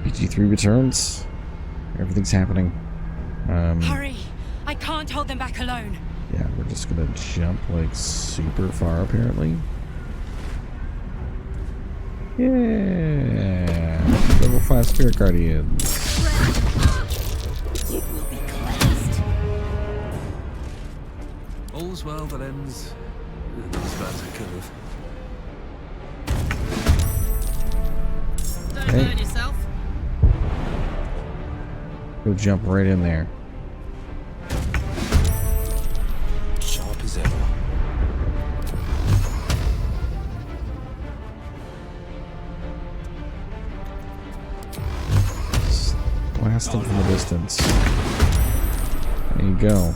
PT3 returns. Everything's happening. Hurry! I can't hold them back alone. Yeah, we're just gonna jump like super far apparently. Yeah! Level 5 Spirit Guardians. You will be cleansed. All's well that ends as bad as it could have. Don't Hey. burn yourself. Go jump right in there. Sharp as ever. Just blast them from the distance. There you go.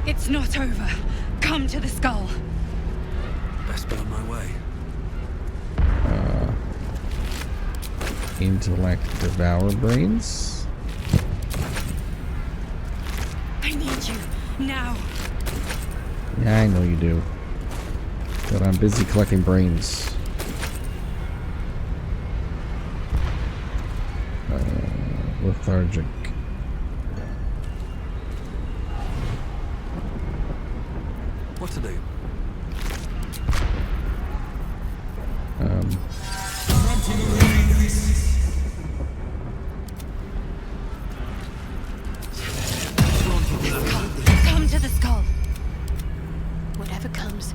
It's not over. Come to the skull. Best be on my way. Intellect devour brains. I need you now. Yeah, I know you do. But I'm busy collecting brains. Lethargic. What to do? Come to the skull. Whatever comes,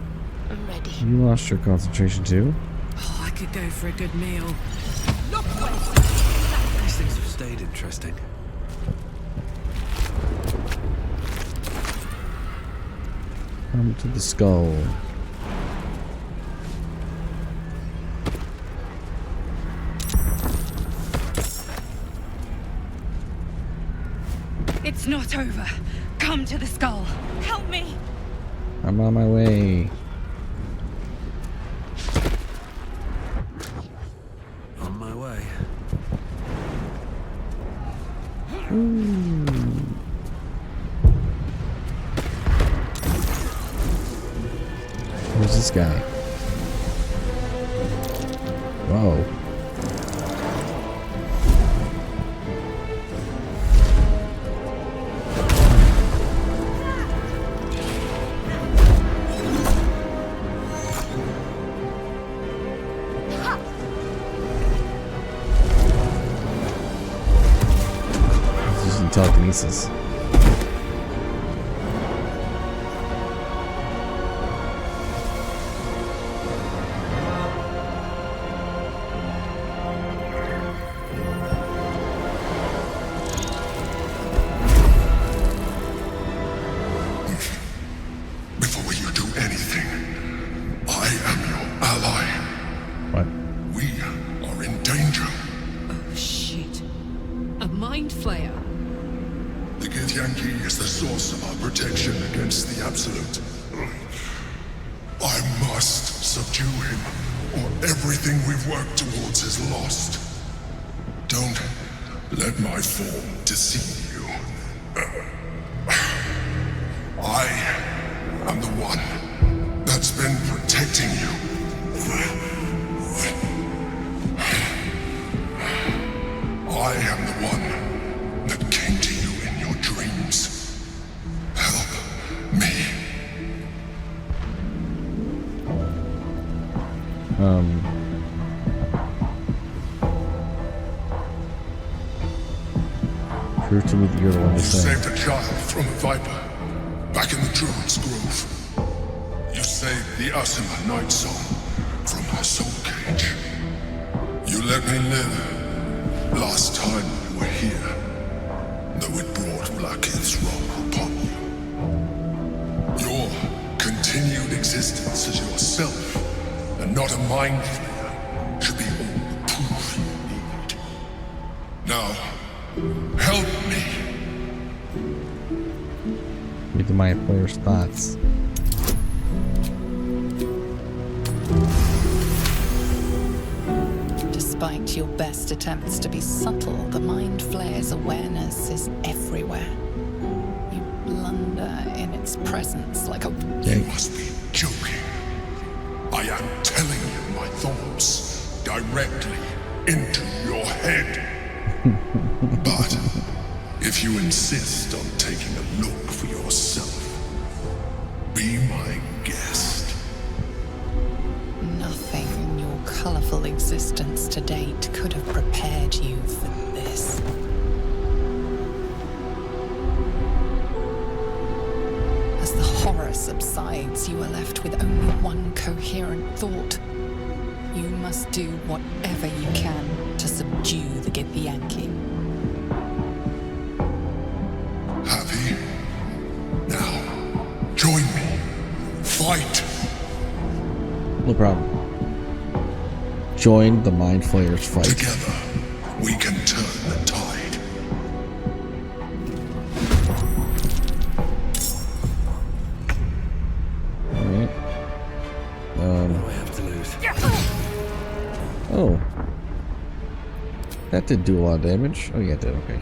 I'm ready. You lost your concentration too? Oh, I could go for a good meal. Look These things have stayed interesting. Come to the skull. It's not over. Come to the skull. Help me. I'm on my way. On my way. Who's this guy? Whoa. He's using telekinesis. Before you do anything, I am your ally. What? We are in danger. Oh, shit. A mind flayer. The Githyanki is the source of our protection against the Absolute. I must subdue him, or everything we've worked towards is lost. Don't let my form deceive you. I am the one that's been protecting you. I am the one that came to you in your dreams. Help me. Prove to me that you're the one to You say. saved a child from a viper back in the Druid's Grove. You saved the Asima Night Song from her soul cage. You let me live last time you were here, though it brought Blackheath's wrath upon you. Your continued existence as yourself, and not a mind flayer, should be all the proof you need. Now, help me. Read the my player's thoughts. Despite your best attempts to be subtle, the Mind Flayer's awareness is everywhere. You blunder in its presence like a... You must be joking. I am telling you my thoughts directly into your head. head. But if you insist on taking a look for yourself, be my guest. Nothing in your colorful existence to date could have prepared you for this. As the horror subsides, you are left with only one coherent thought. You must do whatever you can to subdue the Githyanki. Happy? Now, join me. Fight! No problem. Join the Mind Flayers fight. Together, we can turn the tide. Alright. What do I have to lose? Oh. That did do a lot of damage. Oh yeah, it did, okay.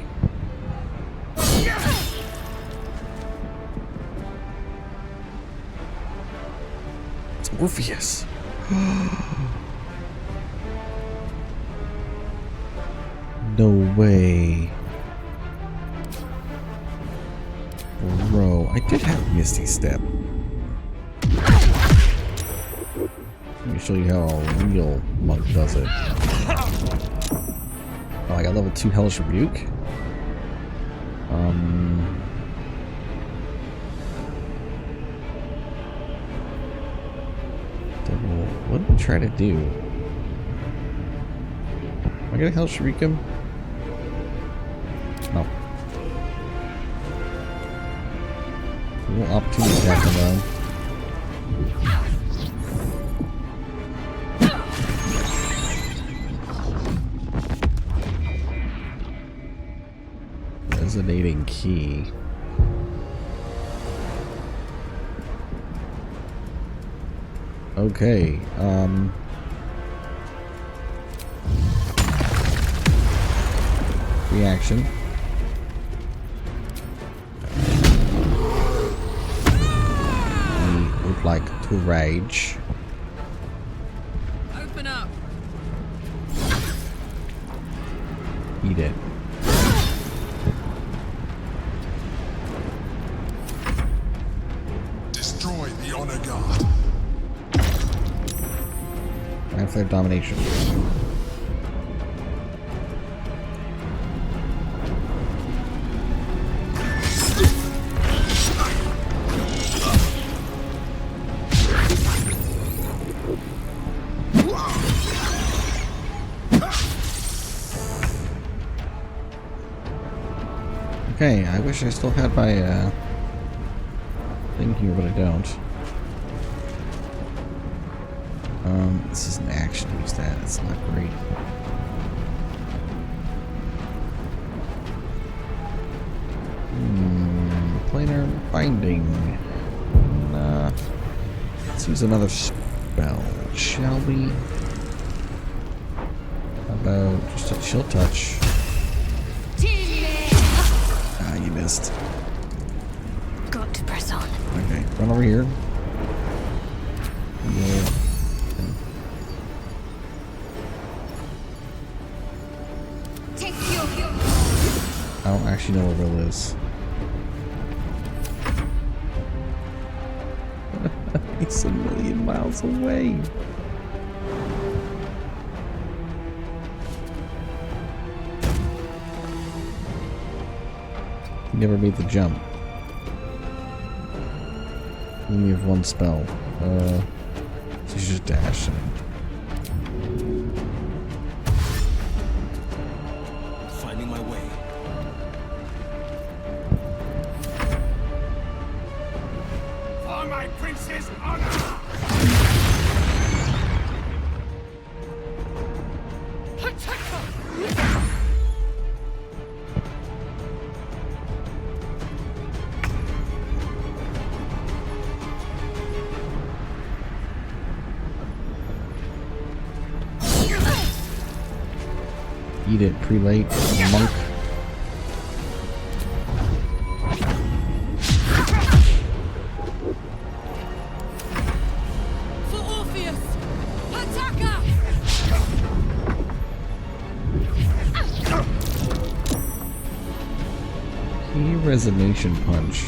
It's Orpheus. No way. Bro, I did have Misty Step. Let me show you how a real monk does it. Oh, I got level 2 Hellish Rebuke. What did I try to do? Am I gonna Hellish Rebuke him? No. A little opportunity attack him though. Resonating key. Okay, reaction. We would like to rage. Open up. Eat it. Destroy the honor guard. Mind Flayer domination. Okay, I wish I still had my thing here, but I don't. This is an action to use that. It's not great. Planar binding. Let's use another spell, shall we? How about just a chill touch? Ah, you missed. Got to press on. Okay, run over here. Yeah. I don't actually know where Will is. He's a million miles away. He never made the jump. We only have one spell. So you just dash. Finding my way. For my prince's honor! Eat it, prelate, monk. For Orpheus! Attacker! Key resonation punch.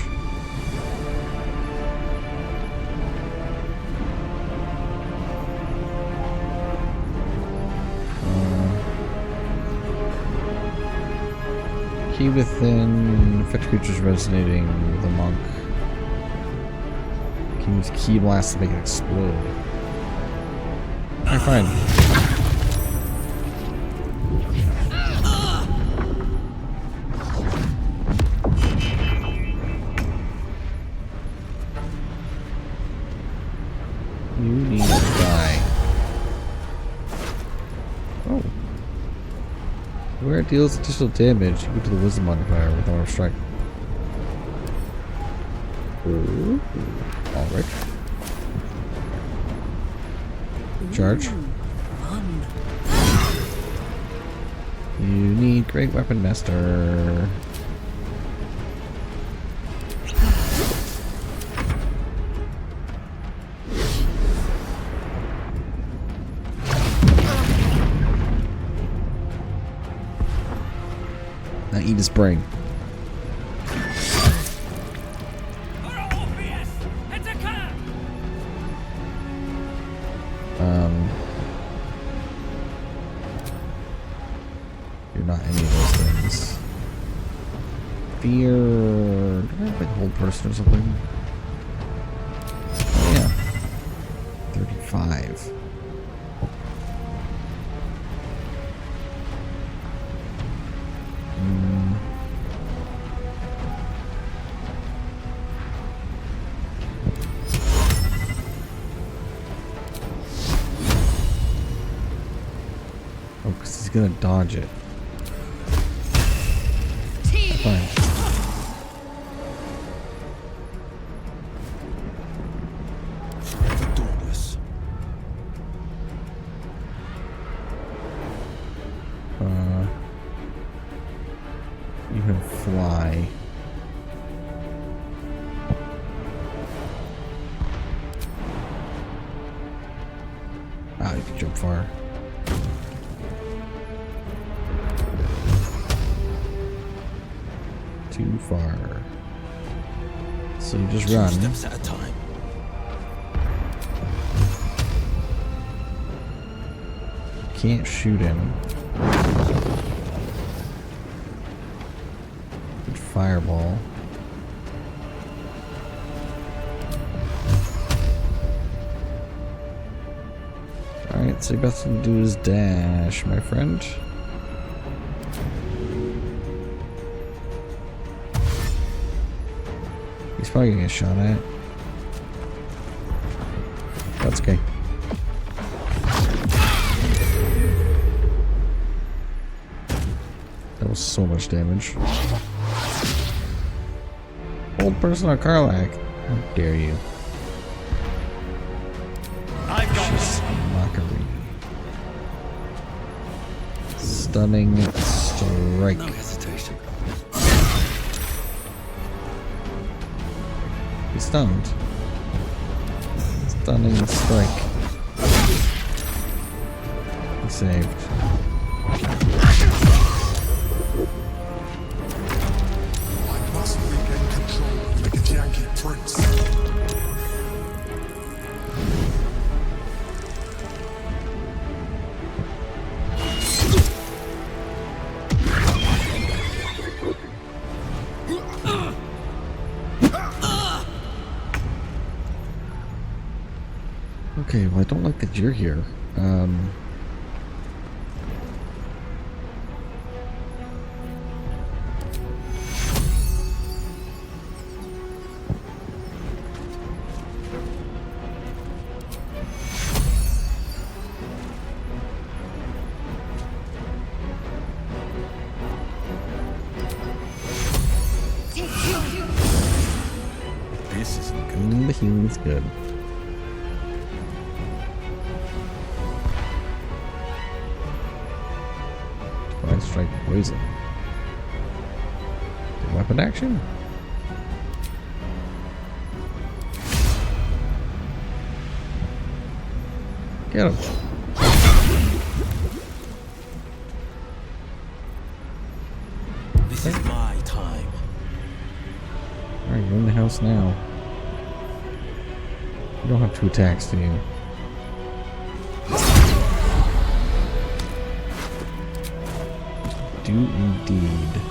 Key within affect creatures resonating with a monk. Can use key blast to make it explode. Alright, fine. You need to die. Oh. Where it deals additional damage, equal to the wisdom modifier with armor strike. Ooh. Alric. Charge. You need Great Weapon Master. Now eat his brain. You're not any of those things. Fear. Do I have like hold person or something? Oh yeah. 35. Oh, because he's gonna dodge it. Fine. You can fly. Ah, you can jump far. Too far. So you just run. 2 steps at a time. Can't shoot him. Good fireball. Alright, so your best thing to do is dash, my friend. He's probably gonna get shot at. That's okay. That was so much damage. Old person on Karlak. How dare you? Just mockery. Stunning strike. No hesitation. He's stunned. Stunning strike. He saved. I must regain control of the Githyanki prince. Okay, well I don't like that you're here. This isn't good. The healing's good. Divine strike poison. Weapon action? Get him. This is my time. Alright, you're in the house now. You don't have 2 attacks, do you? Do indeed.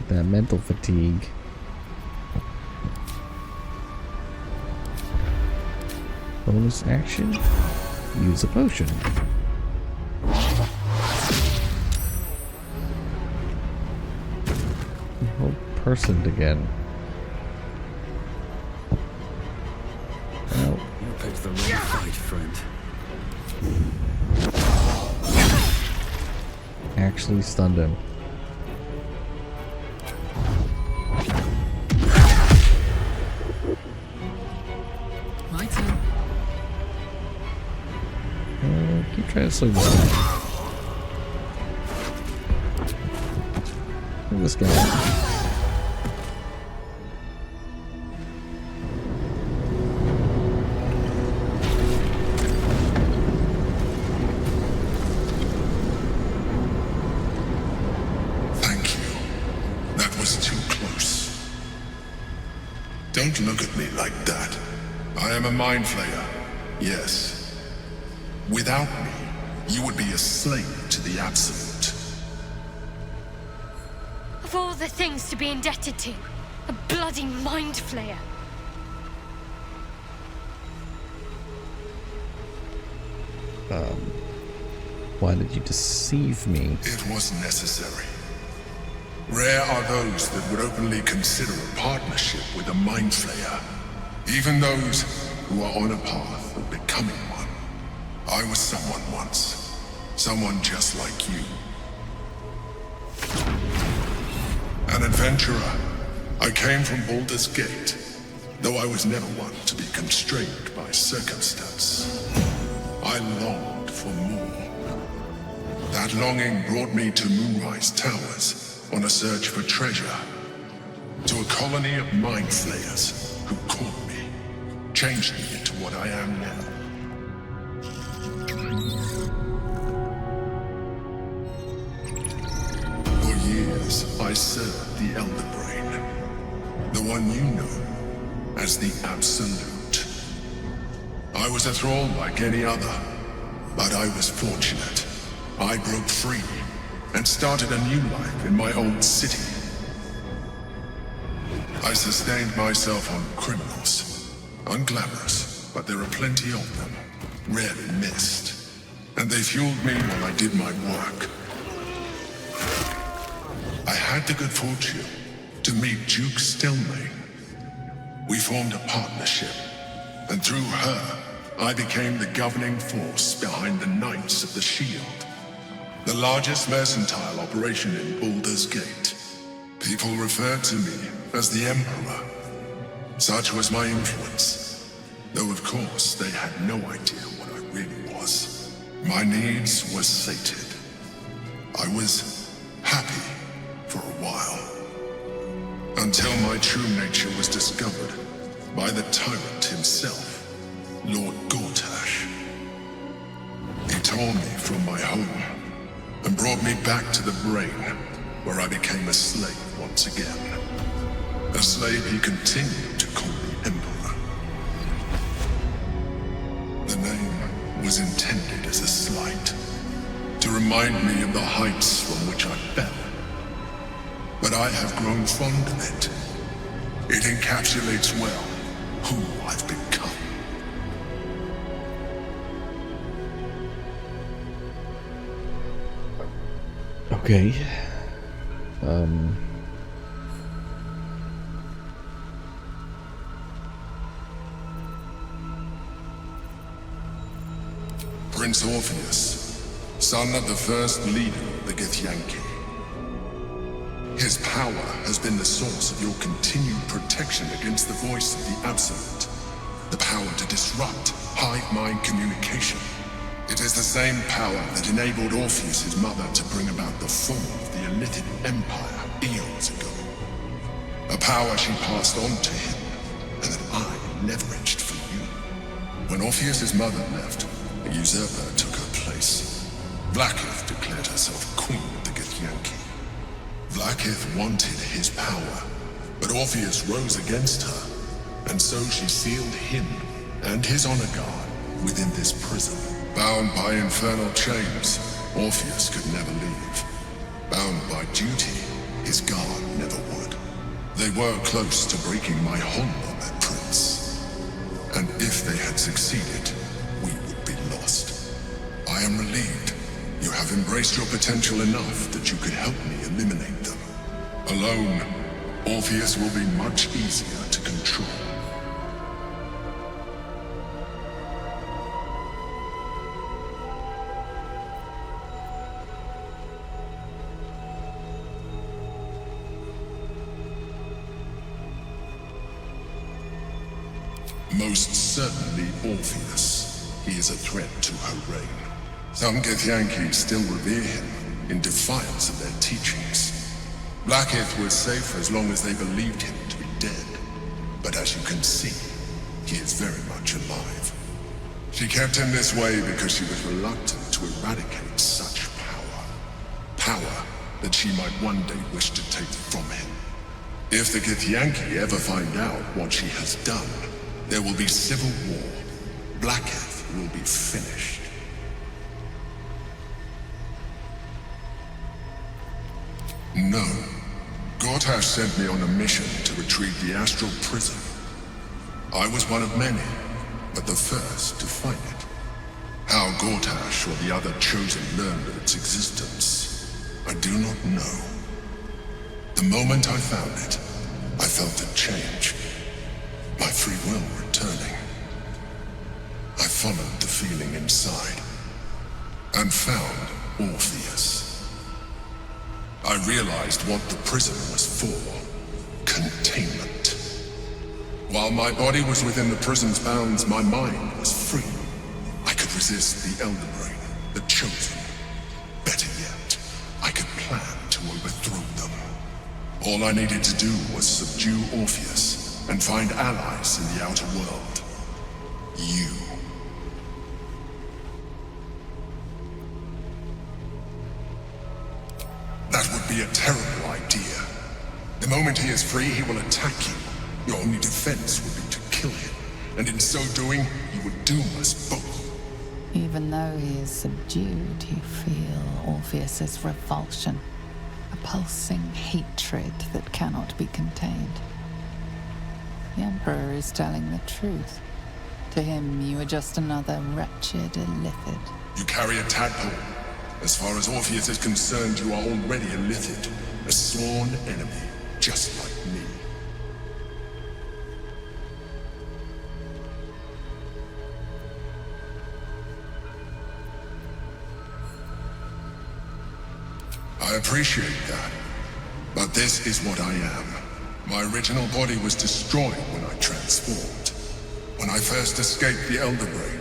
That mental fatigue. Bonus action. Use a potion. Hold personed again. Well, You picked the wrong fight, friend. actually stunned him. Keep trying to slow this down. Look at this guy. Thank you. That was too close. Don't look at me like that. I am a mind flayer. Yes. Without me, you would be a slave to the Absolute. Of all the things to be indebted to, a bloody mind flayer. Why did you deceive me? It was necessary. Rare are those that would openly consider a partnership with a mind flayer. Even those who are on a path of becoming one. I was someone once. Someone just like you. An adventurer. I came from Baldur's Gate, though I was never one to be constrained by circumstance. I longed for more. That longing brought me to Moonrise Towers on a search for treasure. To a colony of mind flayers who caught me, changed me into what I am now. For years, I served the Elder Brain, the one you know as the Absolute. I was a thrall like any other, but I was fortunate. I broke free and started a new life in my old city. I sustained myself on criminals, unglamorous, but there are plenty of them, rarely missed. And they fueled me while I did my work. I had the good fortune to meet Duke Stelmane. We formed a partnership, and through her, I became the governing force behind the Knights of the Shield, the largest mercantile operation in Baldur's Gate. People referred to me as the Emperor. Such was my influence, though of course they had no idea what I really was. My needs were sated. I was happy for a while, until my true nature was discovered by the tyrant himself, Lord Gortash. He tore me from my home and brought me back to the Brain, where I became a slave once again. A slave he continued to call me Emperor. The name was intended as a slight, to remind me of the heights from which I fell. But I have grown fond of it. It encapsulates well who I've become. Okay. Prince Orpheus, son of the first leader of the Githyanki. His power has been the source of your continued protection against the voice of the Absolute. The power to disrupt hive mind communication. It is the same power that enabled Orpheus's mother to bring about the fall of the Illithid Empire eons ago. A power she passed on to him, and that I leveraged for you. When Orpheus's mother left, a usurper took her place. Blackith declared herself queen of the Githyanki. Blackith wanted his power, but Orpheus rose against her, and so she sealed him and his honor guard within this prison. Bound by infernal chains, Orpheus could never leave. Bound by duty, his guard never would. They were close to breaking my hold on that prince. And if they had succeeded, we would be lost. I am relieved. You have embraced your potential enough that you could help me eliminate them. Alone, Orpheus will be much easier to control. Most certainly Orpheus. He is a threat to her reign. Some Githyanki still revere him, in defiance of their teachings. Blackith was safe as long as they believed him to be dead. But as you can see, he is very much alive. She kept him this way because she was reluctant to eradicate such power. Power that she might one day wish to take from him. If the Githyanki ever find out what she has done, there will be civil war. Blackith will be finished. No. Gortash sent me on a mission to retrieve the astral prison. I was one of many, but the first to find it. How Gortash or the other chosen learned of its existence, I do not know. The moment I found it, I felt a change. My free will returning. I followed the feeling inside, and found Orpheus. I realized what the prison was for. Containment. While my body was within the prison's bounds, my mind was free. I could resist the Elder Brain, the Chosen. Better yet, I could plan to overthrow them. All I needed to do was subdue Orpheus and find allies in the outer world. You. That would be a terrible idea. The moment he is free, he will attack you. Your only defense would be to kill him, and in so doing, he would doom us both. Even though he is subdued, you feel Orpheus's revulsion, a pulsing hatred that cannot be contained. The Emperor is telling the truth. To him, you are just another wretched illithid. You carry a tadpole. As far as Orpheus is concerned, you are already a illithid, a sworn enemy, just like me. I appreciate that, but this is what I am. My original body was destroyed when I transformed. When I first escaped the Elder Brain,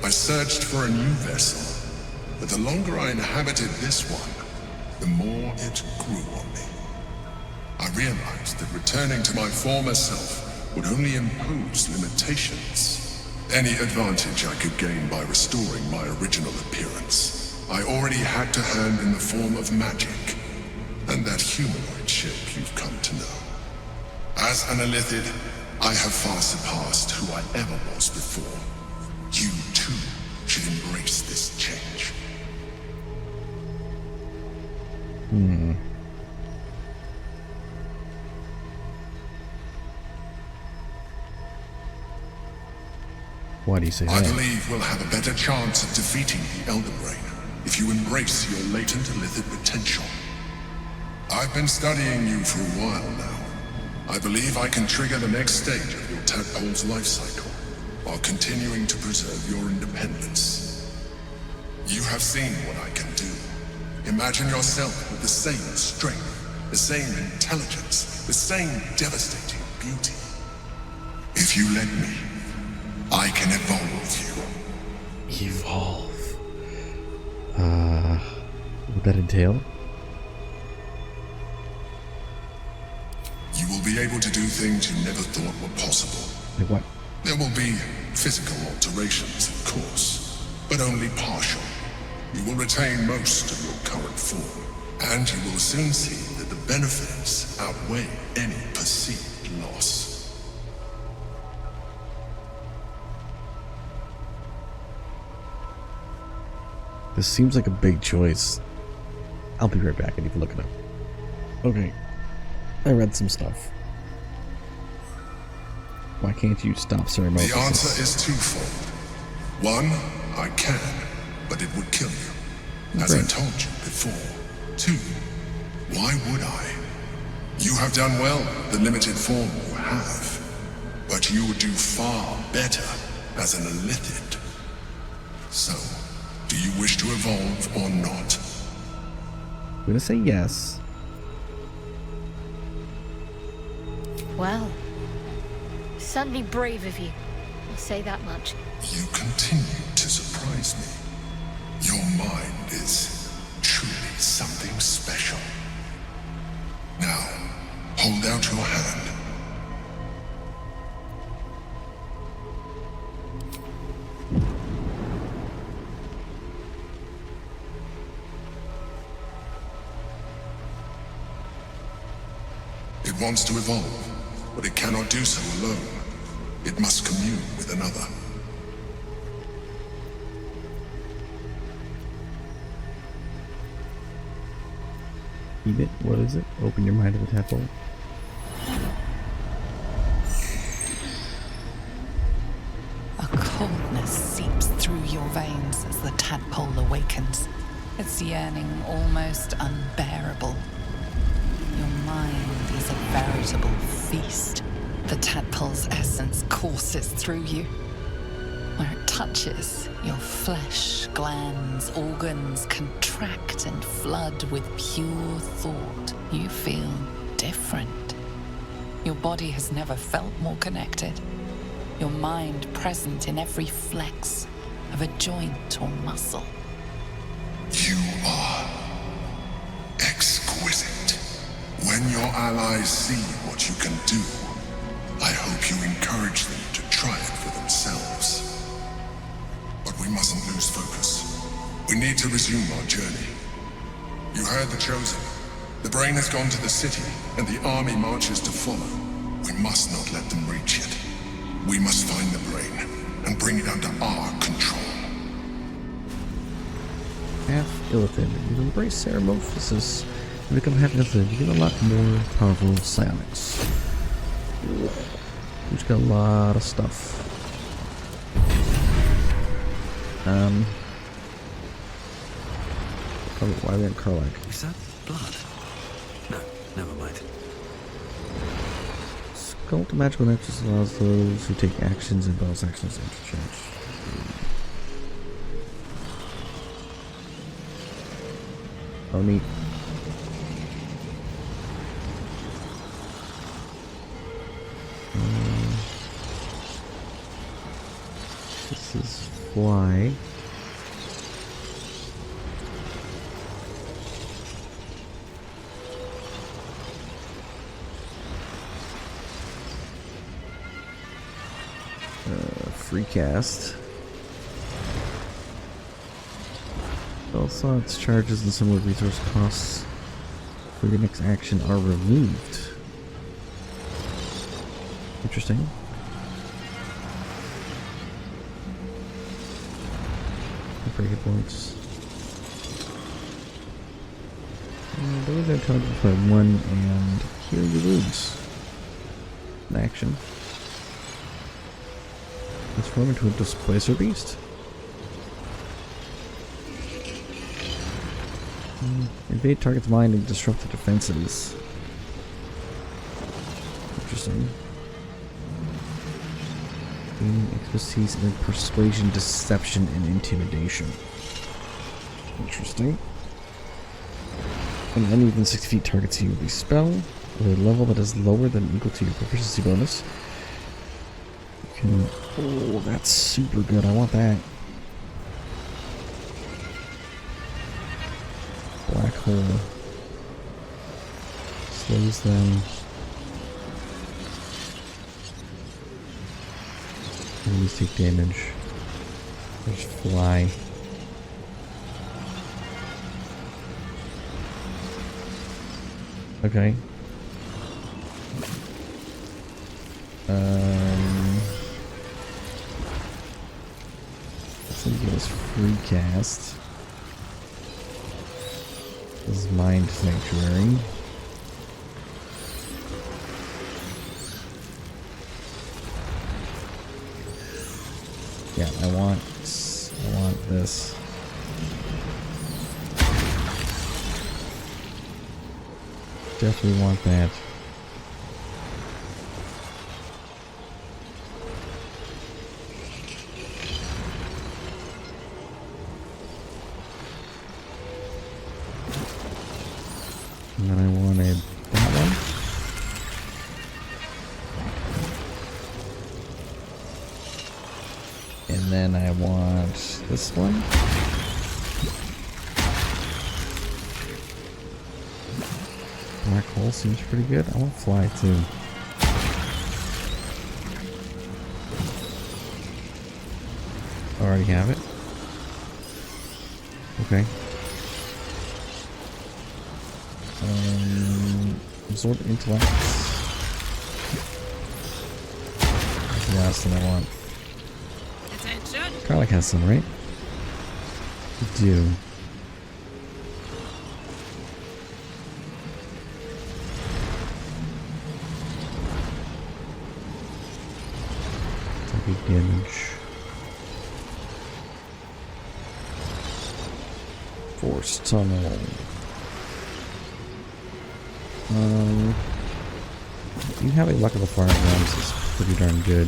I searched for a new vessel. But the longer I inhabited this one, the more it grew on me. I realized that returning to my former self would only impose limitations. Any advantage I could gain by restoring my original appearance, I already had to hand in the form of magic, and that humanoid shape you've come to know. As an illithid, I have far surpassed who I ever was before. You too should embrace this change. Why do you say I that? believe we'll have a better chance of defeating the Elder Brain if you embrace your latent illithid potential. I've been studying you for a while now. I believe I can trigger the next stage of your tadpole's life cycle while continuing to preserve your independence. You have seen what I can do. Imagine yourself with the same strength, the same intelligence, the same devastating beauty. If you let me, I can evolve you. Evolve. What would that entail? You will be able to do things you never thought were possible. Like what? There will be physical alterations, of course, but only partial. You will retain most of your current form, and you will soon see that the benefits outweigh any perceived loss. This seems like a big choice. I'll be right back. I need to look it up. Okay. I read some stuff. Why can't you stop ceremosis? The answer is twofold. One, I can, but it would kill you, as I told you before. Two, why would I? You have done well, the limited form you have, but you would do far better as an illithid. So, do you wish to evolve or not? I'm gonna say yes. Well, certainly brave of you. I'll say that much. You continue to surprise me. Your mind is truly something special. Now, hold out your hand. It wants to evolve, but it cannot do so alone. It must commune with another. Keep it. What is it? Open your mind to the tadpole. A coldness seeps through your veins as the tadpole awakens, its yearning almost unbearable. Your mind is a veritable feast. The tadpole's essence courses through you. Where it touches, your flesh, glands, organs contract and flood with pure thought. You feel different. Your body has never felt more connected. Your mind present in every flex of a joint or muscle. You are exquisite. When your allies see what you can do, I hope you encourage them to try it for themselves. But we mustn't lose focus. We need to resume our journey. You heard the Chosen. The brain has gone to the city, and the army marches to follow. We must not let them reach it. We must find the brain, and bring it under our control. Half illithid. You embrace ceremosis and become half illithid. You get a lot more powerful psionics. Who's got a lot of stuff. Why are we on Karlak? Is that blood? No, never mind. Cult magical nexus allows those who take actions and bonus actions to interchange. Oh, neat. This is why. Free cast. All thoughts, charges, and similar resource costs for your next action are removed. Interesting. Temporary hit points. Those are targeted by 1 and heal your wounds. An action. Transform into a displacer beast. Invade target's mind and disrupt the defenses. Interesting. Gaining expertise in persuasion, deception, and intimidation. Interesting. When an enemy within 60 feet targets you with a spell with a level that is lower than or equal to your proficiency bonus, you can... Oh, that's super good. I want that. Black hole. Slows them. Enemies take damage. Just fly. Okay. Let's give us free cast. This is Mind Sanctuary. Yeah, I want this. Definitely want that. And then I wanted that one. And then I want this one. Black hole seems pretty good. I want fly too. I already have it. Okay. Absorb intellect. That's the last thing I want. Attention. Karlach has some, right? You do. Big damage. Force tunnel. You having luck of the fire realms is pretty darn good.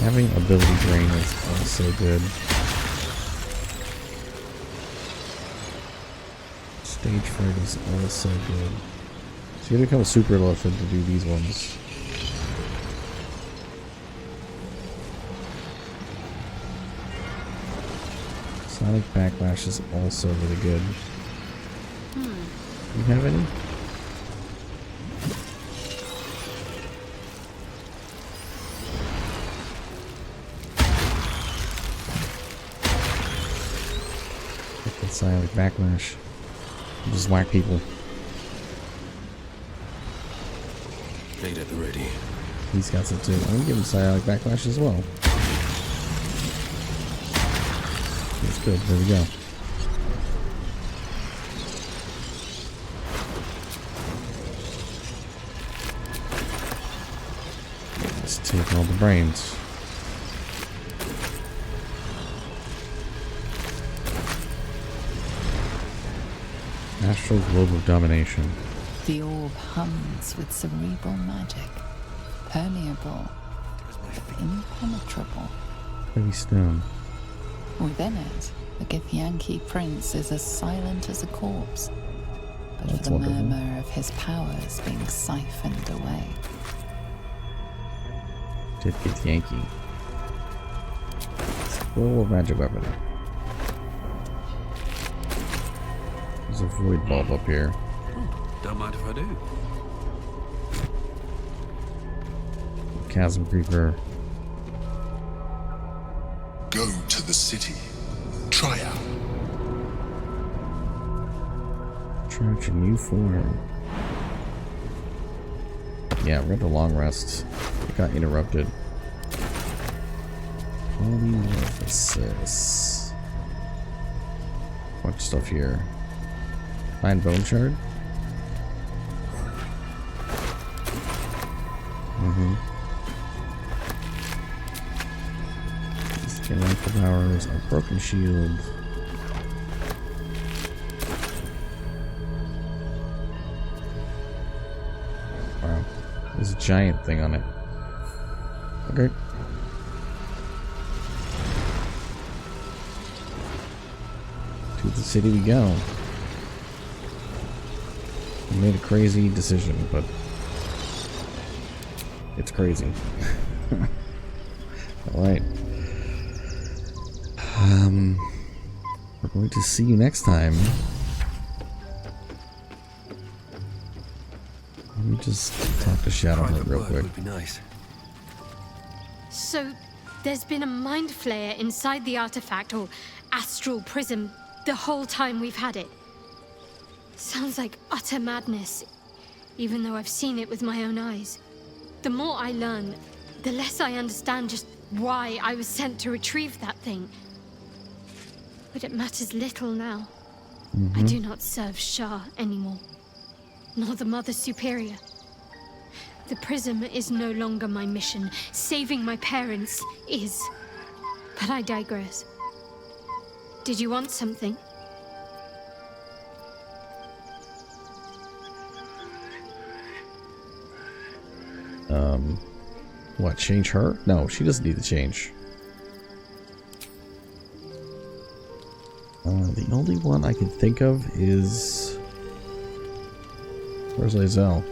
Having ability drain is also good. Stage fright is also good. So you gotta become a super elephant to do these ones. Sonic Backlash is also really good. You have any? Get that Sonic Backlash. Just whack people. Blade at the ready. He's got some too. I'm gonna give him Psionic Backlash as well. That's good. There we go. Let's take all the brains. Astral Globe of Domination. The orb hums with cerebral magic, permeable, impenetrable. Heavy stone. Within it, the Githyanki prince is as silent as a corpse, but That's for the wonderful. murmur of his powers being siphoned away. Did get Yankee. Scroll of magic weapon. There's a void bulb up here. Don't mind if I do. Chasm Creeper. Go to the city. Try out. Try out your new form. Yeah, we're at the long rest. It got interrupted. Polymorphosis. Bunch of stuff here. Find bone shard. Skin rifle powers, a broken shield. Wow. There's a giant thing on it. Okay. To the city we go. I made a crazy decision, but it's crazy. Alright. We're going to see you next time. Let me just talk to Shadowheart Private real word quick. would be nice. So, there's been a mind flayer inside the artifact, or astral prism, the whole time we've had it. Sounds like utter madness, even though I've seen it with my own eyes. The more I learn, the less I understand just why I was sent to retrieve that thing. But it matters little now. I do not serve Shah anymore, nor the Mother Superior. The prism is no longer my mission. Saving my parents is. But I digress. Did you want something? What, change her? No, she doesn't need to change. The only one I can think of is... Where's Lae'zel?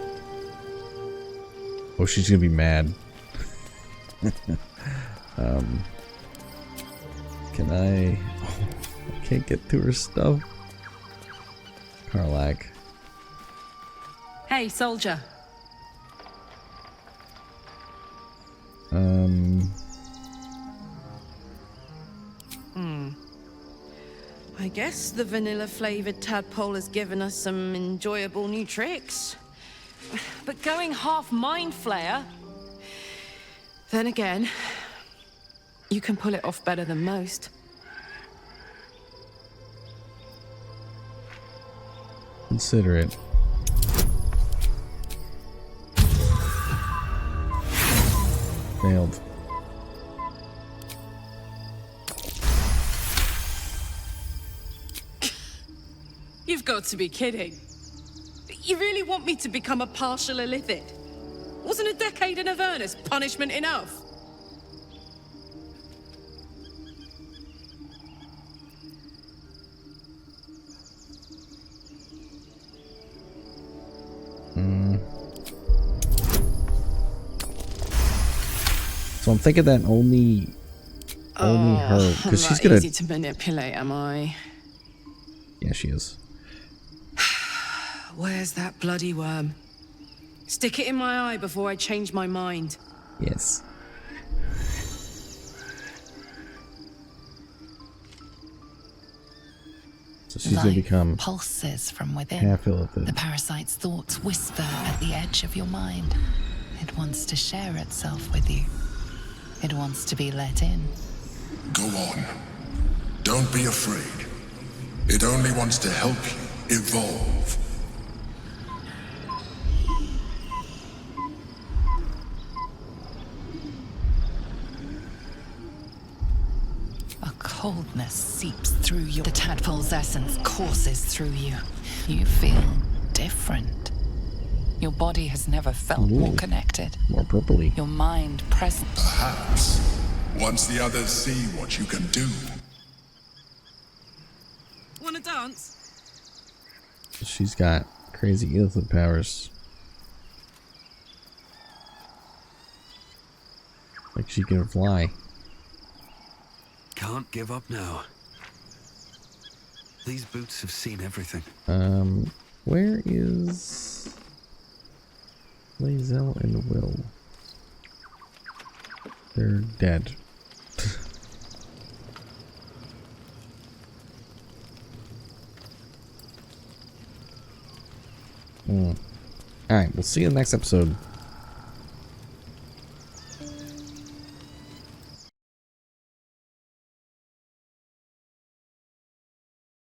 Oh, she's gonna be mad. Can I... Oh, I can't get to her stuff. Karlach. Hey, soldier. I guess the vanilla-flavored tadpole has given us some enjoyable new tricks. But going half mind flayer... Then again, you can pull it off better than most. Consider it. Failed. You've got to be kidding. You really want me to become a partial illithid? Wasn't a decade in Avernus punishment enough? So I'm thinking that only her, because I'm she's not gonna. easy to manipulate, am I? Yeah, she is. Where's that bloody worm? Stick it in my eye before I change my mind. Yes. So she's gonna Life become pulses from within. half illithid. The parasite's thoughts whisper at the edge of your mind. It wants to share itself with you. It wants to be let in. Go on. Don't be afraid. It only wants to help you evolve. A coldness seeps through you. The tadpole's essence courses through you. You feel different. Your body has never felt more connected. More purpley. Your mind present. Perhaps, once the others see what you can do. Wanna dance? She's got crazy illithid powers. Like she can fly. Can't give up now. These boots have seen everything. Where is Lae'zel and Will? They're dead. Alright, we'll see you in the next episode.